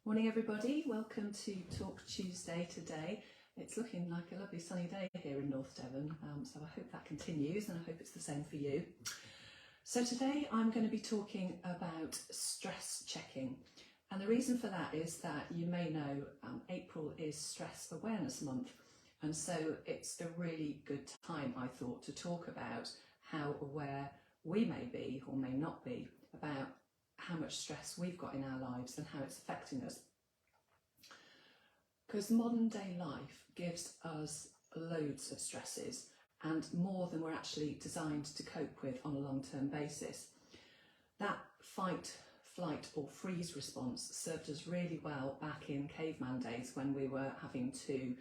Morning everybody, welcome to Talk Tuesday today. It's looking like a lovely sunny day here in North Devon, so I hope that continues and I hope it's the same for you. So today I'm going to be talking about stress checking, and the reason for that is that you may know April is Stress Awareness Month, and so it's a really good time, I thought, to talk about how aware we may be or may not be about how much stress we've got in our lives and how it's affecting us. Because modern day life gives us loads of stresses and more than we're actually designed to cope with on a long-term basis. That fight, flight or freeze response served us really well back in caveman days when we were having to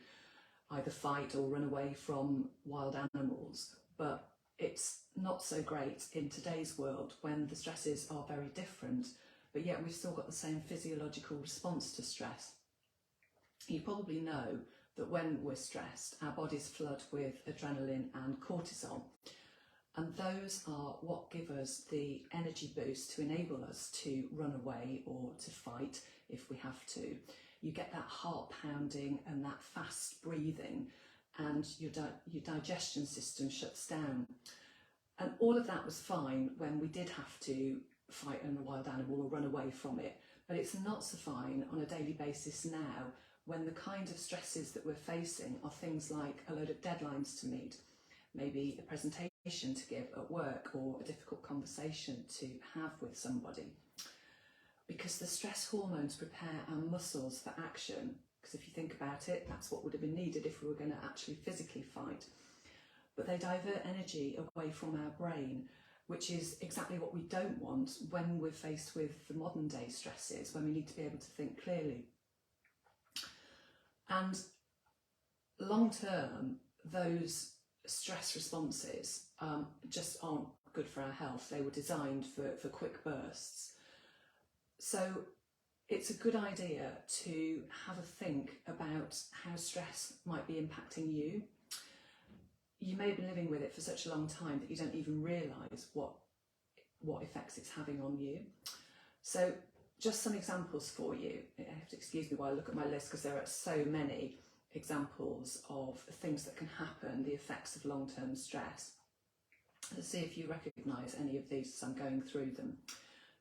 either fight or run away from wild animals, but it's not so great in today's world when the stresses are very different, but yet we've still got the same physiological response to stress. You probably know that when we're stressed, our bodies flood with adrenaline and cortisol, and those are what give us the energy boost to enable us to run away or to fight if we have to. You get that heart pounding and that fast breathing, and your digestion system shuts down. And all of that was fine when we did have to fight a wild animal or run away from it, but it's not so fine on a daily basis now when the kind of stresses that we're facing are things like a load of deadlines to meet, maybe a presentation to give at work or a difficult conversation to have with somebody. Because the stress hormones prepare our muscles for action, because if you think about it, that's what would have been needed if we were going to actually physically fight. But they divert energy away from our brain, which is exactly what we don't want when we're faced with the modern day stresses, when we need to be able to think clearly. And long term, those stress responses just aren't good for our health. They were designed for quick bursts. So it's a good idea to have a think about how stress might be impacting you. You may have been living with it for such a long time that you don't even realise what effects it's having on you. So just some examples for you. You have to excuse me while I look at my list because there are so many examples of things that can happen, the effects of long-term stress. Let's see if you recognise any of these as I'm going through them.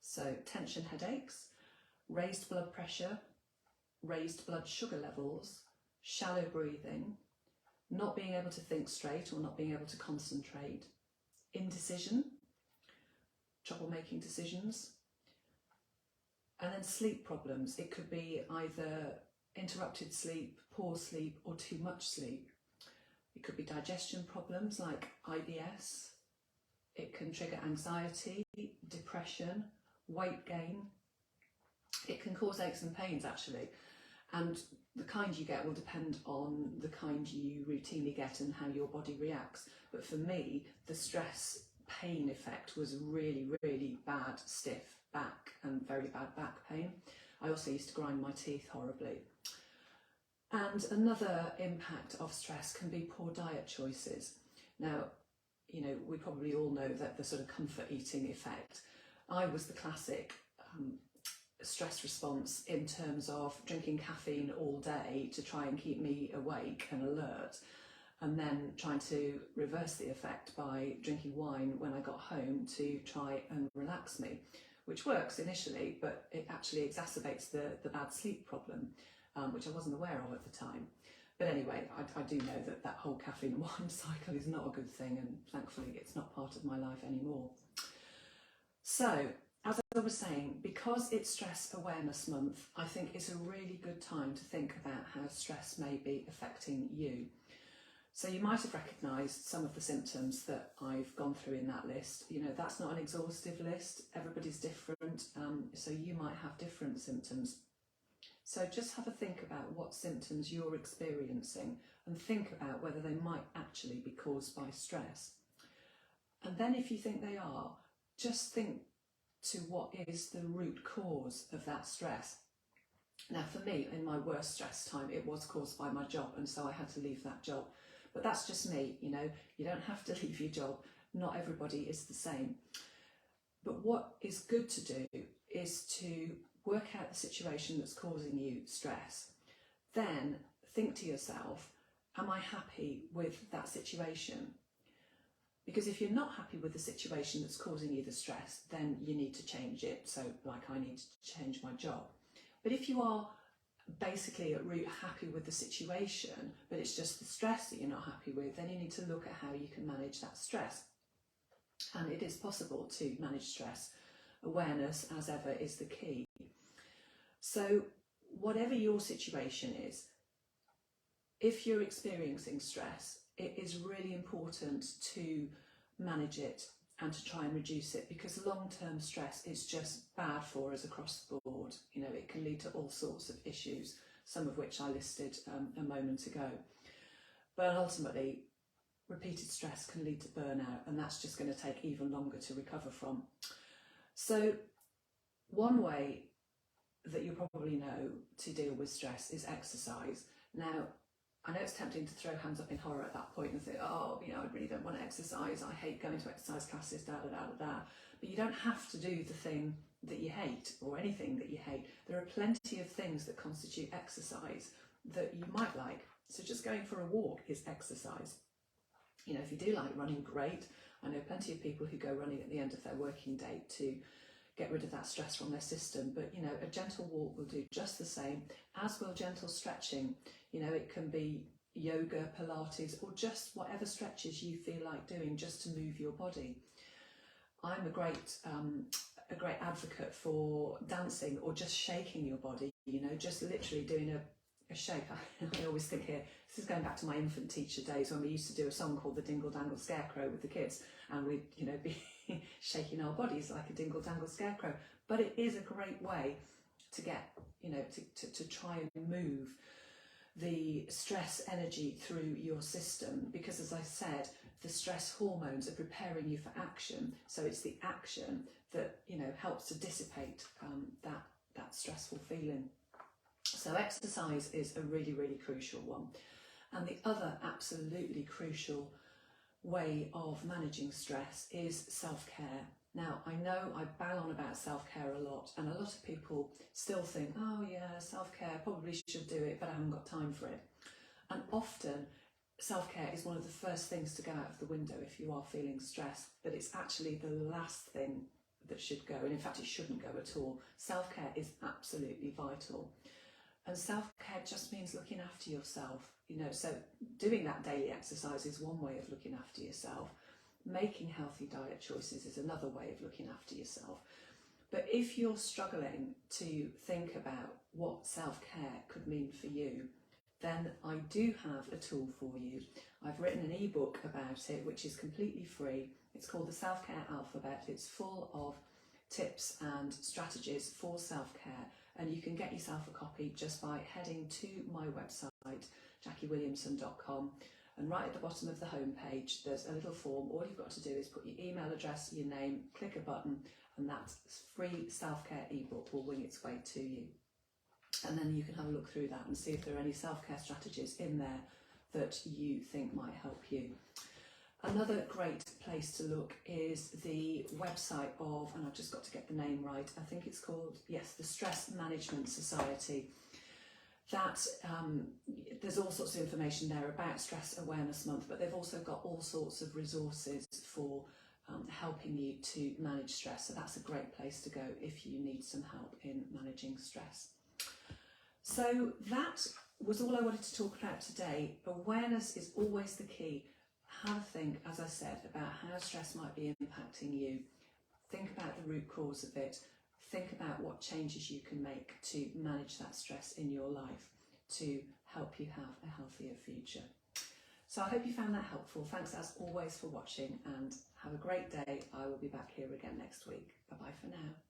So tension headaches, raised blood pressure, raised blood sugar levels, shallow breathing, not being able to think straight or not being able to concentrate, indecision, trouble making decisions, and then sleep problems. It could be either interrupted sleep, poor sleep, or too much sleep. It could be digestion problems like IBS. It can trigger anxiety, depression, weight gain. It can cause aches and pains actually, and the kind you get will depend on the kind you routinely get and how your body reacts. But for me, the stress pain effect was really, really bad, stiff back and very bad back pain. I also used to grind my teeth horribly. And another impact of stress can be poor diet choices. Now, you know, we probably all know that the sort of comfort eating effect. I was the classic stress response in terms of drinking caffeine all day to try and keep me awake and alert, and then trying to reverse the effect by drinking wine when I got home to try and relax me, which works initially, but it actually exacerbates the bad sleep problem, which I wasn't aware of at the time. But anyway, I do know that that whole caffeine and wine cycle is not a good thing, and thankfully it's not part of my life anymore. So, as I was saying, because it's Stress Awareness Month, I think it's a really good time to think about how stress may be affecting you. So you might have recognised some of the symptoms that I've gone through in that list. You know, that's not an exhaustive list, everybody's different, so you might have different symptoms. So just have a think about what symptoms you're experiencing and think about whether they might actually be caused by stress. And then if you think they are, just think to what is the root cause of that stress. Now for me, in my worst stress time, it was caused by my job, and so I had to leave that job. But that's just me, you know, you don't have to leave your job. Not everybody is the same. But what is good to do is to work out the situation that's causing you stress, then think to yourself, am I happy with that situation? Because if you're not happy with the situation that's causing you the stress, then you need to change it. So like, I need to change my job. But if you are basically at root happy with the situation, but it's just the stress that you're not happy with, then you need to look at how you can manage that stress. And it is possible to manage stress. Awareness, as ever, is the key. So whatever your situation is, if you're experiencing stress, it is really important to manage it and to try and reduce it, because long-term stress is just bad for us across the board. You know, it can lead to all sorts of issues, some of which I listed a moment ago. But ultimately, repeated stress can lead to burnout, and that's just going to take even longer to recover from. So one way that you probably know to deal with stress is exercise. Now, I know it's tempting to throw hands up in horror at that point and think, oh, you know, I really don't want to exercise. I hate going to exercise classes, da da da da da. But you don't have to do the thing that you hate, or anything that you hate. There are plenty of things that constitute exercise that you might like. So just going for a walk is exercise. You know, if you do like running, great. I know plenty of people who go running at the end of their working day to get rid of that stress from their system. But, you know, a gentle walk will do just the same, as will gentle stretching. You know, it can be yoga, Pilates, or just whatever stretches you feel like doing just to move your body. I'm a great advocate for dancing or just shaking your body, you know, just literally doing a shake. I always think here, this is going back to my infant teacher days when we used to do a song called the Dingle Dangle Scarecrow with the kids, and we'd, you know, be shaking our bodies like a dingle dangle scarecrow. But it is a great way to get, you know, to try and move the stress energy through your system, because, as I said, the stress hormones are preparing you for action. So it's the action that, you know, helps to dissipate that stressful feeling. So exercise is a really, really crucial one. And the other absolutely crucial way of managing stress is self-care. Now, I know I bang on about self-care a lot, and a lot of people still think, oh yeah, self-care, probably should do it, but I haven't got time for it. And often self-care is one of the first things to go out of the window if you are feeling stressed, but it's actually the last thing that should go, and in fact it shouldn't go at all. Self-care is absolutely vital. And self-care just means looking after yourself, you know, so doing that daily exercise is one way of looking after yourself. Making healthy diet choices is another way of looking after yourself. But if you're struggling to think about what self-care could mean for you, then I do have a tool for you. I've written an ebook about it, which is completely free. It's called the Self-Care Alphabet. It's full of tips and strategies for self-care. And you can get yourself a copy just by heading to my website, JackieWilliamson.com, and right at the bottom of the homepage there's a little form. All you've got to do is put your email address, your name, click a button, and that free self-care ebook will wing its way to you. And then you can have a look through that and see if there are any self-care strategies in there that you think might help you. Another great place to look is the website of, and I've just got to get the name right, I think it's called, yes, the Stress Management Society. That there's all sorts of information there about Stress Awareness Month, but they've also got all sorts of resources for helping you to manage stress. So that's a great place to go if you need some help in managing stress. So that was all I wanted to talk about today. Awareness is always the key. Have a think, as I said, about how stress might be impacting you. Think about the root cause of it. Think about what changes you can make to manage that stress in your life to help you have a healthier future. So I hope you found that helpful. Thanks as always for watching, and have a great day. I will be back here again next week. Bye bye for now.